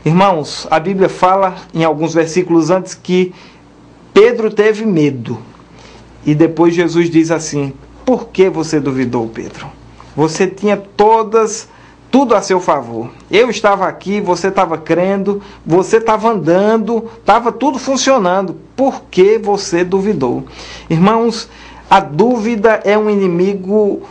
Irmãos, a Bíblia fala em alguns versículos antes que Pedro teve medo. E depois Jesus diz assim: por que você duvidou, Pedro? Você tinha tudo a seu favor. Eu estava aqui, você estava crendo, você estava andando, estava tudo funcionando. Por que você duvidou? Irmãos, a dúvida é um inimigo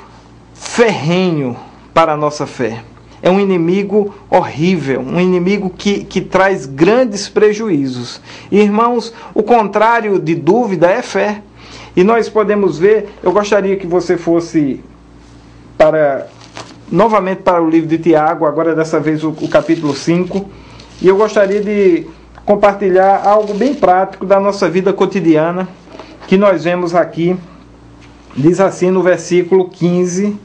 ferrenho para a nossa fé. É um inimigo horrível, um inimigo que traz grandes prejuízos. Irmãos, o contrário de dúvida é fé. E nós podemos ver, eu gostaria que você fosse novamente para o livro de Tiago, agora dessa vez o capítulo 5, e eu gostaria de compartilhar algo bem prático da nossa vida cotidiana, que nós vemos aqui, diz assim no versículo 15,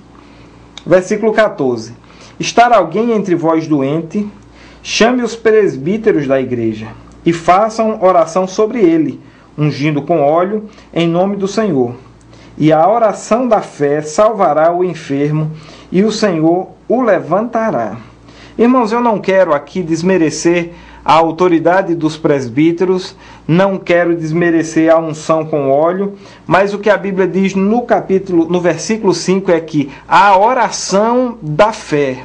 versículo 14: estar alguém entre vós doente, chame os presbíteros da igreja, e façam oração sobre ele, ungindo com óleo em nome do Senhor. E a oração da fé salvará o enfermo, e o Senhor o levantará. Irmãos, eu não quero aqui desmerecer a autoridade dos presbíteros, não quero desmerecer a unção com óleo, mas o que a Bíblia diz no versículo 5 é que a oração da fé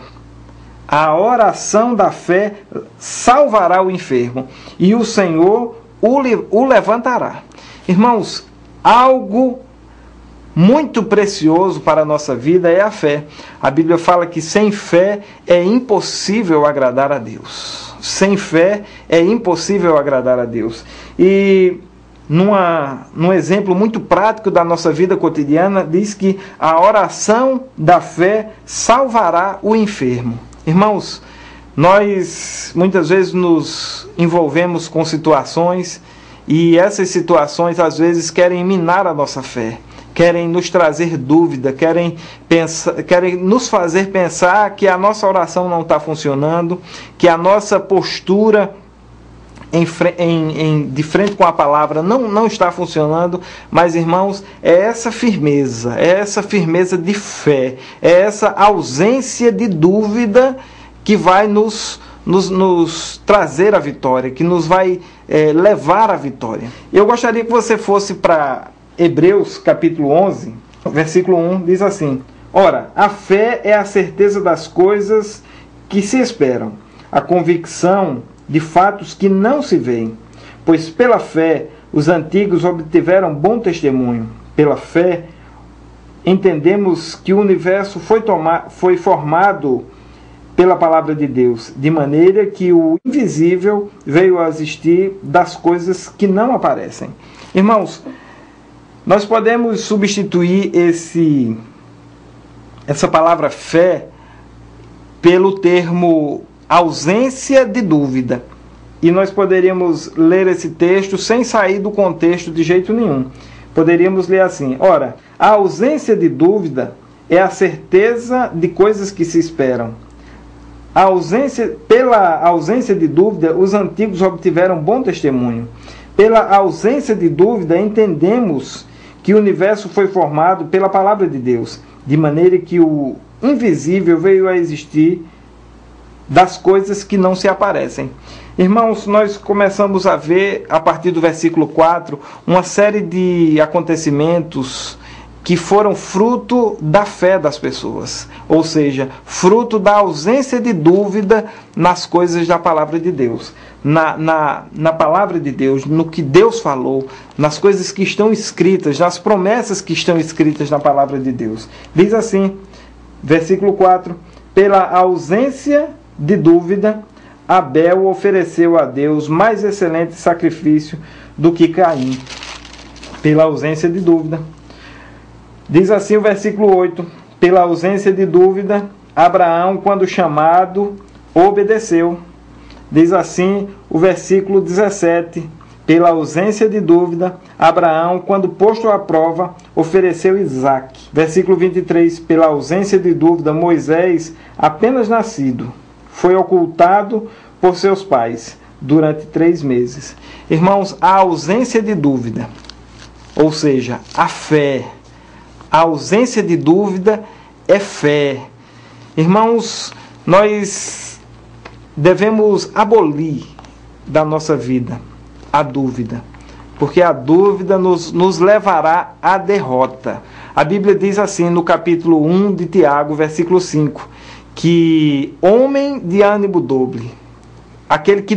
salvará o enfermo, e o Senhor o levantará. Irmãos, algo muito precioso para a nossa vida é a fé. A Bíblia fala que sem fé é impossível agradar a Deus. Sem fé é impossível agradar a Deus. E num exemplo muito prático da nossa vida cotidiana, diz que a oração da fé salvará o enfermo. Irmãos, nós muitas vezes nos envolvemos com situações, e essas situações às vezes querem minar a nossa fé, querem nos trazer dúvida, querem nos fazer pensar que a nossa oração não está funcionando, que a nossa postura de frente com a palavra não está funcionando. Mas, irmãos, é essa firmeza de fé, é essa ausência de dúvida que vai nos trazer a vitória, que nos vai levar à vitória. Eu gostaria que você fosse para Hebreus capítulo 11, versículo 1, diz assim: ora, a fé é a certeza das coisas que se esperam, a convicção de fatos que não se veem. Pois pela fé os antigos obtiveram bom testemunho. Pela fé entendemos que o universo foi formado pela palavra de Deus, de maneira que o invisível veio a existir das coisas que não aparecem. Irmãos, nós podemos substituir essa palavra fé pelo termo ausência de dúvida. E nós poderíamos ler esse texto sem sair do contexto de jeito nenhum. Poderíamos ler assim: ora, a ausência de dúvida é a certeza de coisas que se esperam. Pela ausência de dúvida, os antigos obtiveram bom testemunho. Pela ausência de dúvida, entendemos que o universo foi formado pela palavra de Deus, de maneira que o invisível veio a existir das coisas que não se aparecem. Irmãos, nós começamos a ver, a partir do versículo 4, uma série de acontecimentos que foram fruto da fé das pessoas, ou seja, fruto da ausência de dúvida nas coisas da palavra de Deus, na palavra de Deus, no que Deus falou, nas coisas que estão escritas, nas promessas que estão escritas na palavra de Deus. Diz assim, versículo 4, pela ausência de dúvida, Abel ofereceu a Deus mais excelente sacrifício do que Caim. Pela ausência de dúvida. Diz assim o versículo 8, pela ausência de dúvida, Abraão, quando chamado, obedeceu. Diz assim o versículo 17, pela ausência de dúvida, Abraão, quando posto à prova, ofereceu Isaque. Versículo 23, pela ausência de dúvida, Moisés, apenas nascido, foi ocultado por seus pais durante 3 meses. Irmãos, a ausência de dúvida, ou seja, a fé, a ausência de dúvida é fé. Irmãos, nós devemos abolir da nossa vida a dúvida, porque a dúvida nos levará à derrota. A Bíblia diz assim no capítulo 1 de Tiago, versículo 5, que homem de ânimo dobre, aquele que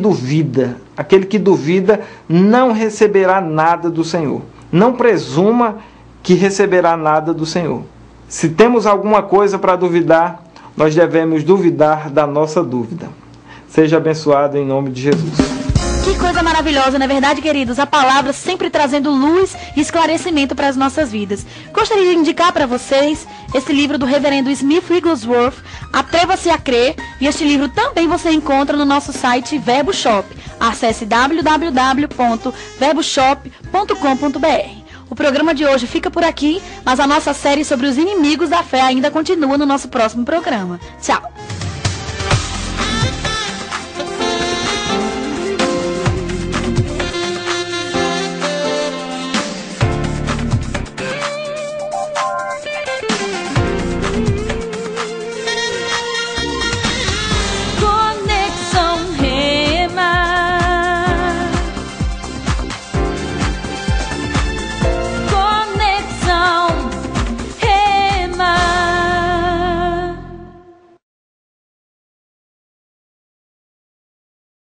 duvida não receberá nada do Senhor. Não presuma que receberá nada do Senhor. Se temos alguma coisa para duvidar, nós devemos duvidar da nossa dúvida. Seja abençoado em nome de Jesus. Que coisa maravilhosa, não é verdade, queridos? A palavra sempre trazendo luz e esclarecimento para as nossas vidas. Gostaria de indicar para vocês esse livro do reverendo Smith Wigglesworth, Atreva-se a Crer, e este livro também você encontra no nosso site Verbo Shop. Acesse www.verboshop.com.br. O programa de hoje fica por aqui, mas a nossa série sobre os inimigos da fé ainda continua no nosso próximo programa. Tchau!